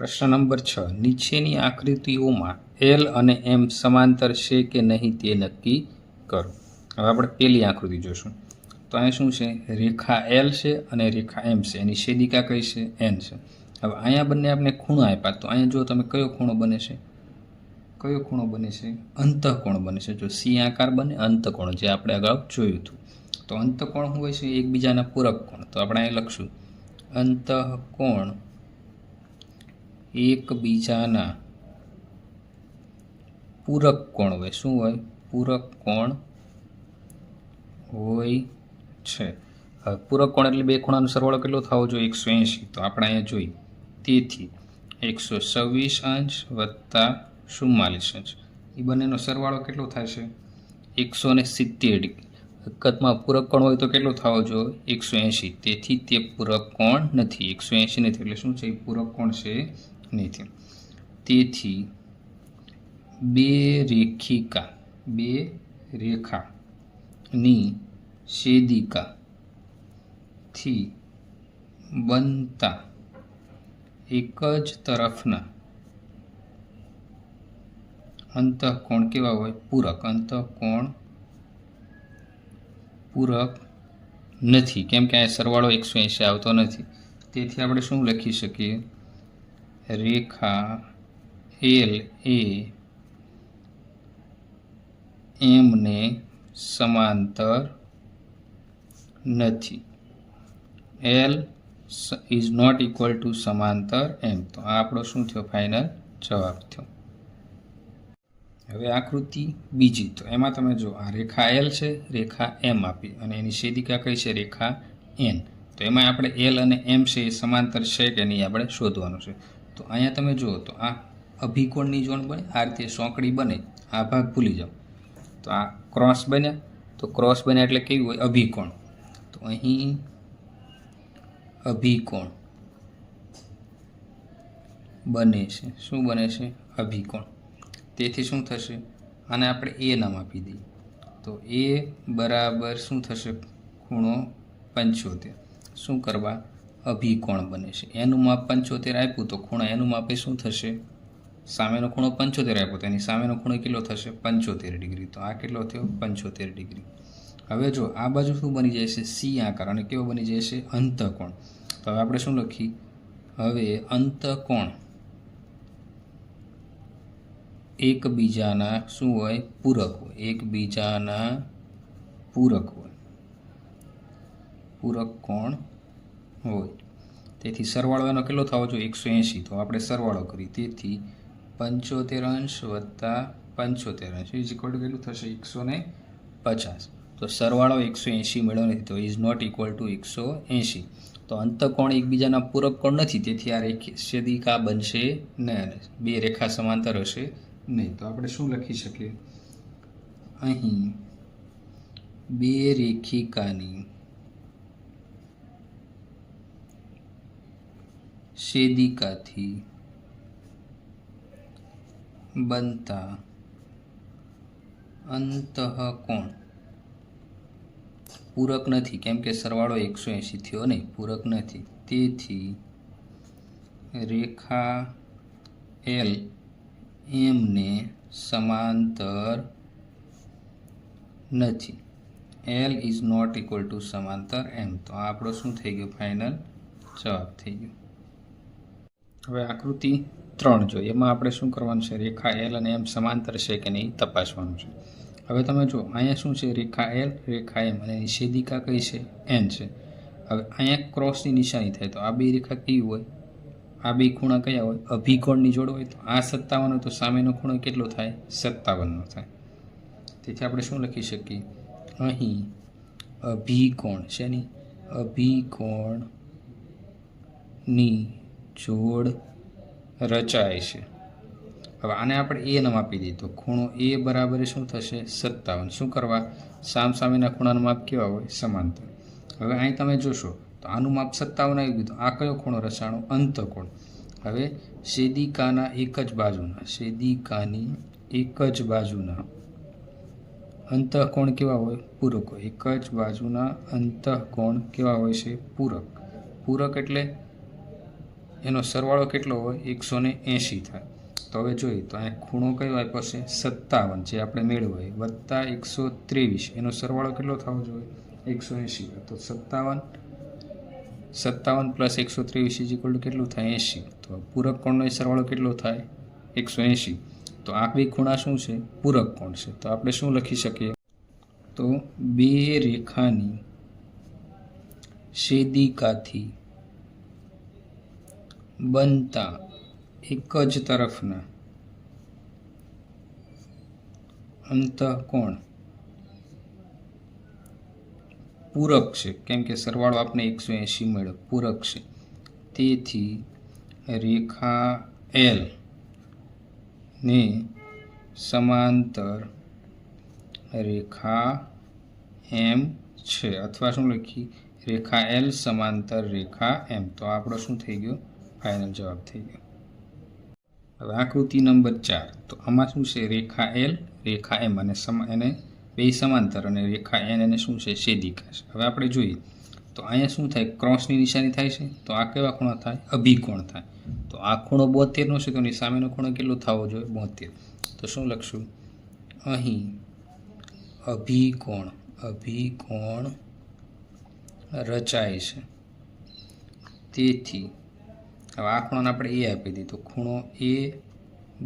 પ્રશ્ન નંબર 6 નીચેની આકૃતિઓમાં એલ અને એમ સમાંતર છે કે નહીં તે નક્કી કરો। હવે આપણે પહેલી આકૃતિ જોશું તો અહીં શું છે, રેખા એલ છે અને રેખા એમ છે, એની છેદિકા કઈ છે, એન છે। હવે અહીંયા બંને આપણે ખૂણો આપ્યા તો અહીંયા જો તમે કયો ખૂણો બને છે, અંતઃકોણ બને છે। જો સી આકાર બને અંતઃકોણ, જે આપણે અગાઉ જોયું હતું। તો અંતઃકોણ શું હોય છે, એકબીજાના પૂરક કોણ। તો આપણે અહીં લખશું અંતઃકોણ એકબીજાના પૂરક કોણ હોય। શું હોય, પૂરક કોણ હોય છે। હવે પૂરક કોણ એટલે બે ખૂણાનો સરવાળો કેટલો થવો જોઈએ, 180। તો આપણે અહીંયા જોઈ, તેથી 126 અંશ વત્તા 44 અંશ, એ બંનેનો સરવાળો કેટલો થશે, 170 ડિગ્રી। હકીકતમાં પૂરક કોણ હોય તો કેટલો થવો જોઈએ, 180। તેથી તે પૂરક કોણ નથી, 180 નથી, એટલે શું છે, એ પૂરક કોણ છે નથી। તેથી બે રેખાની છેદિકાથી બનતા એક જ તરફના અંતઃકોણ કેવા હોય, પૂરક। અંતઃકોણ પૂરક નથી, કેમ કે આ સરવાળો 180 આવતો નથી। તેથી આપણે શું લખી શકીએ, રેખા એલ એ એમને સમાંતર નથી। L is not equal to સમાંતર એમ। તો આ આપણો શું થયો, ફાઇનલ જવાબ થયો। હવે આકૃતિ બીજી, તો એમાં તમે જો આ રેખા એલ છે, રેખા એમ આપી અને એની છેદિકા કઈ છે, રેખા એન। તો એમાં આપણે એલ અને એમ છે એ સમાંતર છે કે નહીં આપણે શોધવાનું છે। તો અહીંયા તમે જુઓ તો આ અભિકોણની જોડ બને, આ રીતે સોંકડી બને, આ ભાગ ભૂલી જાઓ। તો આ ક્રોસ બન્યા, તો ક્રોસ બન્યા એટલે કેવું હોય, અભિકોણ। તો અહીં અભિકોણ બને છે, શું બને છે, અભિકોણ। તેથી શું થશે, આને આપણે એ નામ આપી દઈએ। તો એ બરાબર શું થશે, ખૂણો 75। શું કરવા, અભિકોણ બને છે। એનું માપ 75 આપ્યું તો ખૂણો એનું માપ શું થશે, સામેનો ખૂણો 75 આપ્યો તો એની સામેનો ખૂણો કેટલો થશે, 75 ડિગ્રી। તો આ કેટલો થયો, 75 ડિગ્રી। હવે જો આ બાજુ શું બની જાય છે, સી આકાર, અને કેવો બની જાય છે, અંતઃકોણ। તો હવે આપણે શું લખી, હવે અંતઃકોણ એકબીજાના શું હોય, પૂરક હોય, એકબીજાના પૂરક હોય, પૂરક કોણ હોય। તેથી સરવાળો એનો કેટલો થવો જોઈએ, 180। તો આપણે સરવાળો કરી, તેથી 75 અંશ વત્તા 75 અંશ ઇઝ ઇક્વલ ટુ કેટલું થશે, 150। તો સરવાળો 180 મળ્યો નથી, તો ઇઝ નોટ ઇક્વલ ટુ 180। તો અંતઃકોણ એકબીજાના પૂરક કોણ નથી, તેથી આ છેદિકા બનશે નહીં, બે રેખા સમાંતર હશે નહીં। તો આપણે શું લખી શકીએ, અહીં બે રેખિકાની છેદિકાથી બનતા અંતઃકોણ પૂરક નથી, કેમ કે સરવાળો 180 થયો નહીં, પૂરક નથી। તેથી રેખા એલ એમને સમાંતર નથી। L is not equal to સમાંતર એમ। તો આ આપણો શું થઈ ગયો, ફાઇનલ જવાબ થઈ ગયો। હવે આકૃતિ 3 જો, એમાં આપણે શું કરવાનું છે, રેખા એલ અને એમ સમાંતર છે કે નહીં તપાસવાનું છે। હવે તમે જો અહીંયા શું છે, રેખા એલ રેખા એમ અને એની છેદિકા કઈ છે, એન છે। હવે અહીંયા ક્રોસની નિશાની થાય તો આ બે રેખા કેવી હોય, આ બે ખૂણા કયા હોય, અભિકોણની જોડ હોય। તો આ 57 હોય તો સામેનો ખૂણો કેટલો થાય, 57નો થાય। તેથી આપણે શું લખી શકીએ, અહીં અભિકોણ શેની, અભિકોણની જોડ રચાય છે। હવે આને આપણે એ નામ આપી દઈએ, તો ખૂણો એ બરાબર શું થશે, 57। શું કરવા, સામેના ખૂણાનું માપ કેવા હોય, સમાંતર। હવે અહીં તમે જોશો તો આનું માપ 57 આવી ગયું, તો આ કયો ખૂણો રચાણો, અંતઃકોણ। હવે છેદિકાની એક જ બાજુના અંતઃકોણ કેવા હોય, પૂરક હોય। એક જ બાજુના અંતઃકોણ કેવા હોય છે, પૂરક। પૂરક એટલે એનો સરવાળો કેટલો હોય 180 થાય. તો હવે જોઈએ તો અહીંયા ખૂણો કયો આપ્યો છે 57 જે આપણે મેળવ્યો વત્તા 123 એનો સરવાળો કેટલો થવો જોઈએ 180. તો 57 પ્લસ 123 ઇઝ ઇક્વલ ટુ કેટલું થાય 80. તો પૂરક કોણનો સરવાળો કેટલો થાય 180. તો આ બે ખૂણા શું છે પૂરક કોણ છે. તો આપણે શું લખી શકીએ તો બે રેખાની છેદિકાથી બનતા એક જ તરફના અંતઃકોણ પૂરક છે. કેમ કે સરવાળો આપણે 180 મળ્યો પૂરક છે. તેથી રેખા એલ ને સમાંતર રેખા એમ છે. અથવા શું લખી રેખા એલ સમાંતર રેખા એમ. તો આપણો શું થઈ ગયો ફાઇનલ જવાબ થઈ ગયો. હવે આકૃતિ નંબર 4. તો આમાં શું છે રેખા એલ રેખા એમ અને એને બે સમાંતર અને રેખા એન એને શું છે છેદિકા છે. હવે આપણે જોઈએ તો અહીંયા શું થાય ક્રોસની નિશાની થાય છે. તો આ કેવા ખૂણા થાય અભિકોણ થાય. તો આ ખૂણો 72નો છે તો એની સામેનો ખૂણો કેટલો થવો જોઈએ 72. તો શું લખશું અહીં અભિકોણ રચાય છે. તેથી હવે આ ખૂણાને આપણે એ આપી દીધું. તો ખૂણો એ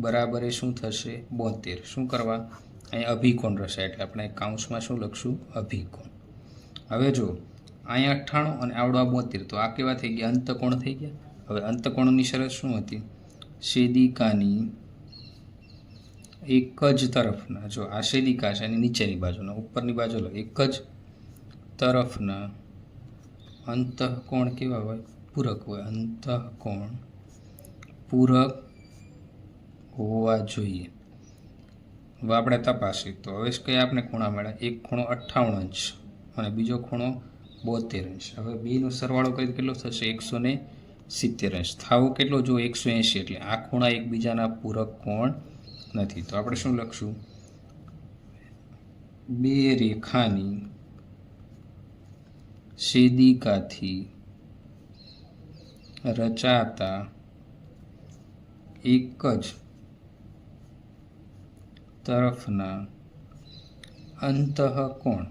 બરાબર એ શું થશે 72. શું કરવા અહીંયા અભિકોણ રચાય એટલે આપણે કાઉન્સમાં શું લખશું અભિકોણ. હવે જો અહીંયા 98 અને આવડો 72 તો આ કેવા થઈ ગયા અંતકોણ થઈ ગયા. હવે અંતકોણની શરત શું હતી છેદિકાની એક જ તરફના જો આ છેદિકા છે એની નીચેની બાજુના ઉપરની બાજુ એક જ તરફના અંતઃકોણ કેવા હોય પૂરક હોય. અંતઃકોણ પૂરક હોવા જોઈએ. હવે આપણે તપાસી તો હવે કયા આપણે ખૂણા મળ્યા એક ખૂણો 58 અંશ અને બીજો ખૂણો 72 અંશ. હવે બેનો સરવાળો કરી કેટલો થશે 170 અંશ. થાવો કેટલો જો 180 એટલે આ ખૂણા એકબીજાના પૂરક કોણ નથી. તો આપણે શું લખશું બે રેખાની છેદિકાથી રચાતા એક જ તરફના અંતઃકોણ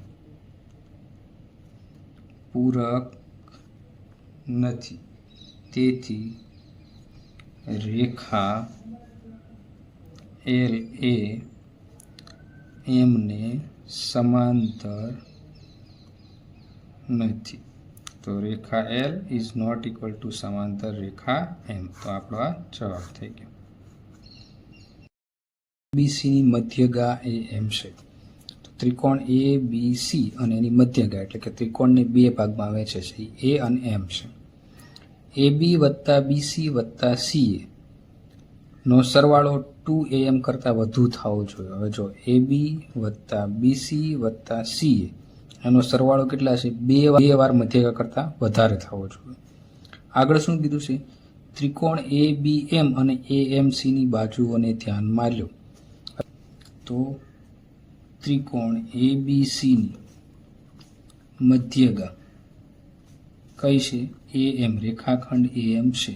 પૂરક નથી. તેથી રેખા એલ એ એમને સમાંતર નથી. તો રેખા L is not equal to સમાંતર રેખા એમ. તો આપણો આ જવાબ થઈ ગયો. બીસીની મધ્યગા એ એમ છે. તો ત્રિકોણ એ બી સી અને એની મધ્યગા એટલે કે ત્રિકોણને બે ભાગમાં વહેંચે છે એ અને એમ છે. એ બી વત્તા બીસી વત્તા સીએ નો સરવાળો 2am કરતાં વધુ થવો જોઈએ. હવે જો એ બી વત્તા બીસી વત્તા સીએ એનો સરવાળો કેટલા છે બે વાર મધ્યગા કરતાં વધારે થવો જોઈએ. આગળ શું કીધું છે ત્રિકોણ એ બી એમ અને એ એમ સીની બાજુઓને ધ્યાનમાં લો. તો ત્રિકોણ એ બી સીની મધ્યગા કઈ છે એ એમ રેખાખંડ એ એમ છે.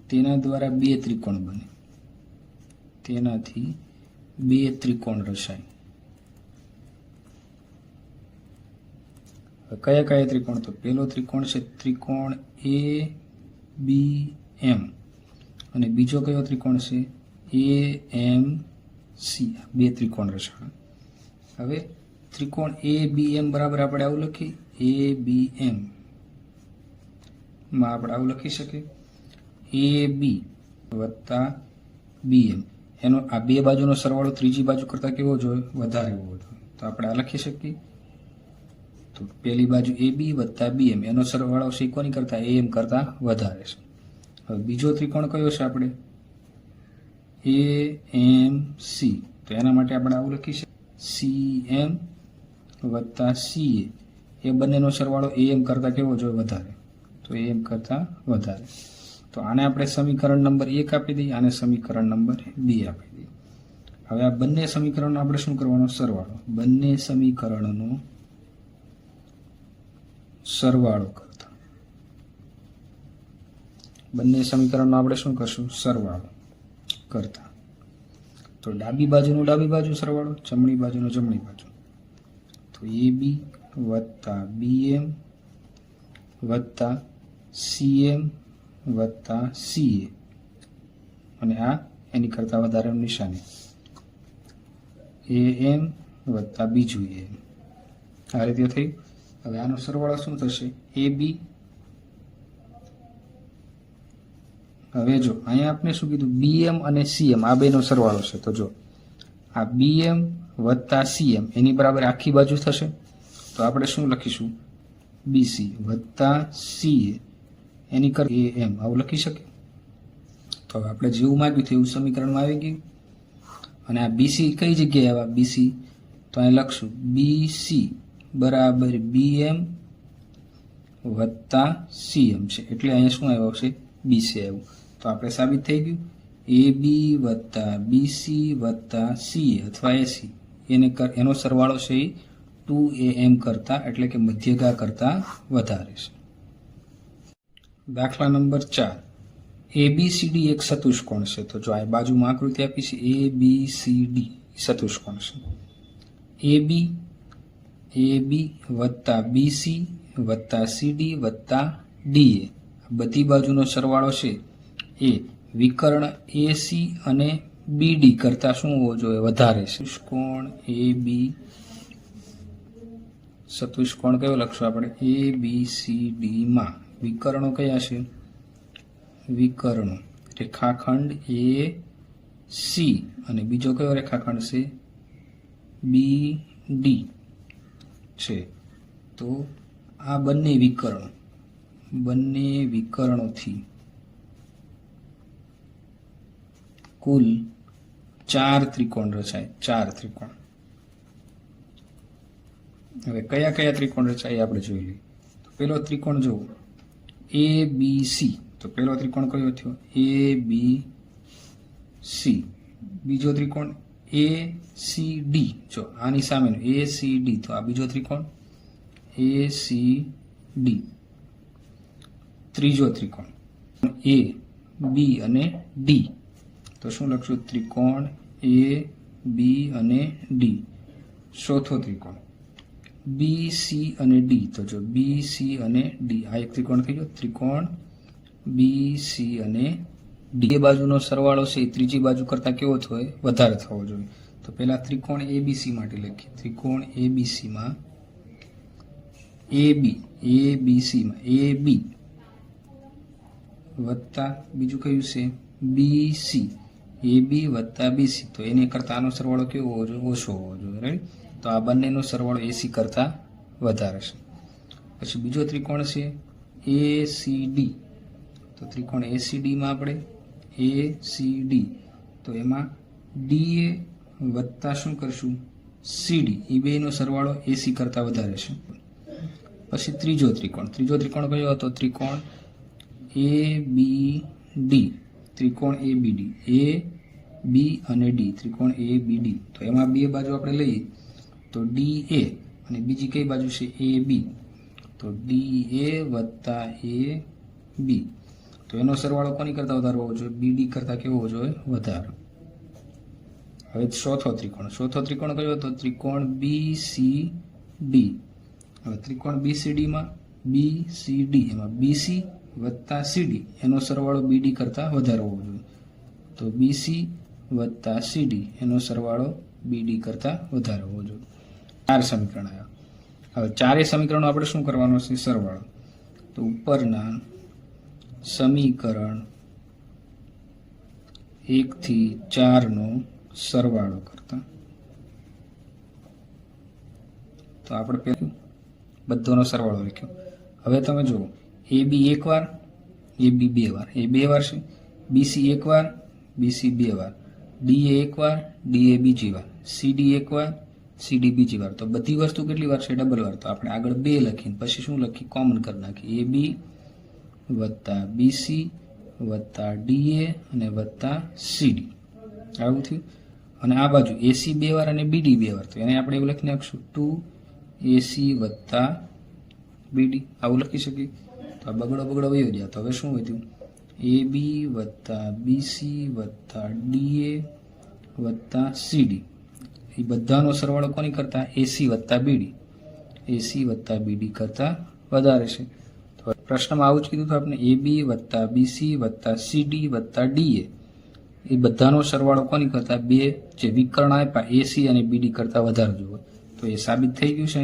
તેના દ્વારા બે ત્રિકોણ બને. તેનાથી બે ત્રિકોણ રચાય. કયા કયા ત્રિકોણ તો પહેલો ત્રિકોણ છે ત્રિકોણ એ બી એમ અને બીજો કયો ત્રિકોણ છે એ એમ સી. બે ત્રિકોણ રચાય. હવે ત્રિકોણ એ બી એમ બરાબર આપણે આવું લખીએ એ બી એમ માં આપણે આવું લખી શકીએ એ બી વત્તા બી એમ એનો આ બે બાજુનો સરવાળો ત્રીજી બાજુ કરતાં કેવો જોઈએ વધારે હોવો જોઈએ. તો આપણે આ લખી શકીએ. તો પહેલી બાજુ એ બી વત્તા બી એમ એનો સરવાળો સી કોની કરતાં એ એમ કરતાં વધારે છે. હવે બીજો ત્રિકોણ કયો છે આપણે એ એમ સી. તો એના માટે આપણે આવું લખી શકીએ સી એમ વત્તા સી એ બંનેનો સરવાળો એ એમ કરતાં કેવો જોઈએ વધારે. તો એ એમ કરતાં વધારે. તો આને આપણે સમીકરણ નંબર 1 આપી દઈએ આને સમીકરણ નંબર 2 આપી દઈએ. હવે આ બંને સમીકરણનો આપણે શું કરવાનો સરવાળો. બંને સમીકરણનો સરવાળો કરતા બંને સમીકરણનો આપણે શું કરશું? સરવાળો કરતા. તો ડાબી બાજુનું ડાબી બાજુ સરવાળો, જમણી બાજુનું જમણી બાજુ. તો AB વત્તા BM વત્તા CM વત્તા CA, અને આ એની કરતાં વધારેની નિશાની AM વત્તા બીજું AM. આ રીતે થયું. હવે આનો સરવાળો શું થશે? AB. હવે જો અહીંયા આપણે શું કીધું? BM અને CM આ બેનો સરવાળો છે. તો જો આ BM વત્તા CM એની બરાબર આખી બાજુ થશે. તો આપણે શું લખીશું? BC વત્તા CA એની કર AM આવું લખી શકીએ. તો હવે આપણે જેવું માગ્યું હતું એવું સમીકરણમાં આવી ગયું. અને આ BC કઈ જગ્યાએ આવ્યા? BC તો અહીં લખશું BC બરાબર BM વત્તા CM છે, એટલે અહીંયા શું આવ્યું છે? BC આવ્યું. તો આપણે સાબિત થઈ ગયું AB વત્તા BC વત્તા CA અથવા AC એનો સરવાળો છે એ 2AM કરતા, એટલે કે મધ્યગા કરતા વધારે છે. દાખલા નંબર 4. ABCD એક ચતુષ્કોણ છે. તો જો આ બાજુમાં આકૃતિ આપી છે ABCD ચતુષ્કોણ છે. AB વત્તા BC વત્તા CD વત્તા DA બધી બાજુનો સરવાળો છે એ વિકર્ણ AC અને BD કરતા શું હોવો જોઈએ? વધારે છે. ચતુષ્કોણ કયો લખશું આપણે? ABCD માં વિકર્ણો કયા છે? વિકર્ણો રેખાખંડ AC અને બીજો કયો રેખાખંડ છે? BD છે. તો આ બંને વિકર્ણોથી કુલ 4 ત્રિકોણ રચાય. 4 ત્રિકોણ. હવે કયા કયા ત્રિકોણ રચાય આપણે જોઈ લઈએ. તો પેલો ત્રિકોણ જુઓ ABC. તો પેલો ત્રિકોણ કયો થયો? ABC. બીજો ત્રિકોણ ACD. જો આની સામેનો ACD, તો આ બીજો ત્રિકોણ ACD. ત્રીજો ત્રિકોણ A B અને D. તો શું લખશું? ત્રિકોણ A B અને D. ચોથો ત્રિકોણ BC અને D. તો જો BC અને D આ એક ત્રિકોણ થઈ ગયો. ત્રિકોણ BC અને D. એ બાજુનો સરવાળો છે એ ત્રીજી બાજુ કરતાં કેવો થયો? વધારે થવો જોઈએ. તો પહેલા ત્રિકોણ ABC માટે લખીએ. ત્રિકોણ ABC માં ABC માં AB વત્તા બીજું કયું છે? BC. AB વત્તા BC. તો એની કરતાં આનો સરવાળો કેવો હોવો જોઈએ? ઓછો હોવો જોઈએ. રાઈટ. તો આ બંનેનો સરવાળો AC કરતાં વધારે છે. પછી બીજો ત્રિકોણ છે ACD. તો ત્રિકોણ ACD માં આપણે ACD, તો એમાં DA વત્તા શું કરશું? CD. એ બેનો સરવાળો AC કરતાં વધારે છે. પછી ત્રીજો ત્રિકોણ કયો હતો? ત્રિકોણ ABD. ત્રિકોણ ABD. AB અને D. ત્રિકોણ ABD. તો એમાં બે બાજુ આપણે લઈએ તો DA અને બીજી કઈ બાજુ છે? AB. તો DA વત્તા AB. તો એનો સરવાળો કોની કરતાં વધારે હોવો જોઈએ? BD કરતાં કેવો હોવો જોઈએ? વધારે. હવે ચોથો ત્રિકોણ કયો હતો? ત્રિકોણ BCD. હવે ત્રિકોણ BCD માં BCD એમાં BC વત્તા CD એનો સરવાળો BD કરતાં વધારે હોવો જોઈએ. તો BC વત્તા CD એનો સરવાળો BD કરતાં વધારે હોવો જોઈએ. 4 સમીકરણ આવ્યા. હવે 4 સમીકરણો આપણે શું કરવાનો છે? સરવાળો. તો ઉપરના સમીકરણ 1 થી 4 નો સરવાળો કરતા. તો આપણે પેલું બધોનો સરવાળો લખ્યો. હવે તમે જુઓ AB એક વાર, AB બે વાર. એ બે વાર છે. BC એક વાર, BC બે વાર. DA એક વાર, DA બીજી વાર. CD એક વાર, CD બીજી વાર. તો બધી વસ્તુ કેટલી વાર છે? ડબલ વાર. તો આપણે આગળ 2 લખીને પછી શું લખી? કોમન કરી નાખીએ. AB વત્તા BC વત્તા DA અને વત્તા CD. આવું થયું. અને આ બાજુ AC બે વાર અને BD બે વાર. તો એને આપણે એવું લખી નાખશું 2AC વત્તા BD. આવું લખી શકીએ. તો આ બગડો વયો ગયા. તો હવે શું વધ્યું? એ બી વત્તા બીસી વત્તા ડીએ વત્તા સીડી એ બધાનો સરવાળો કોની કરતાં એસી વત્તા બીડી એસી વત્તા બીડી કરતાં વધારે છે. તો પ્રશ્નમાં આવું જ કીધું હતું આપણે એ બી વત્તા બીસી વત્તા સીડી વત્તા ડીએ એ બધાનો સરવાળો કોની કરતાં બે જે વિકર્ણ આપ્યા એસી અને બીડી કરતાં વધારે જોવે. તો એ સાબિત થઈ ગયું છે.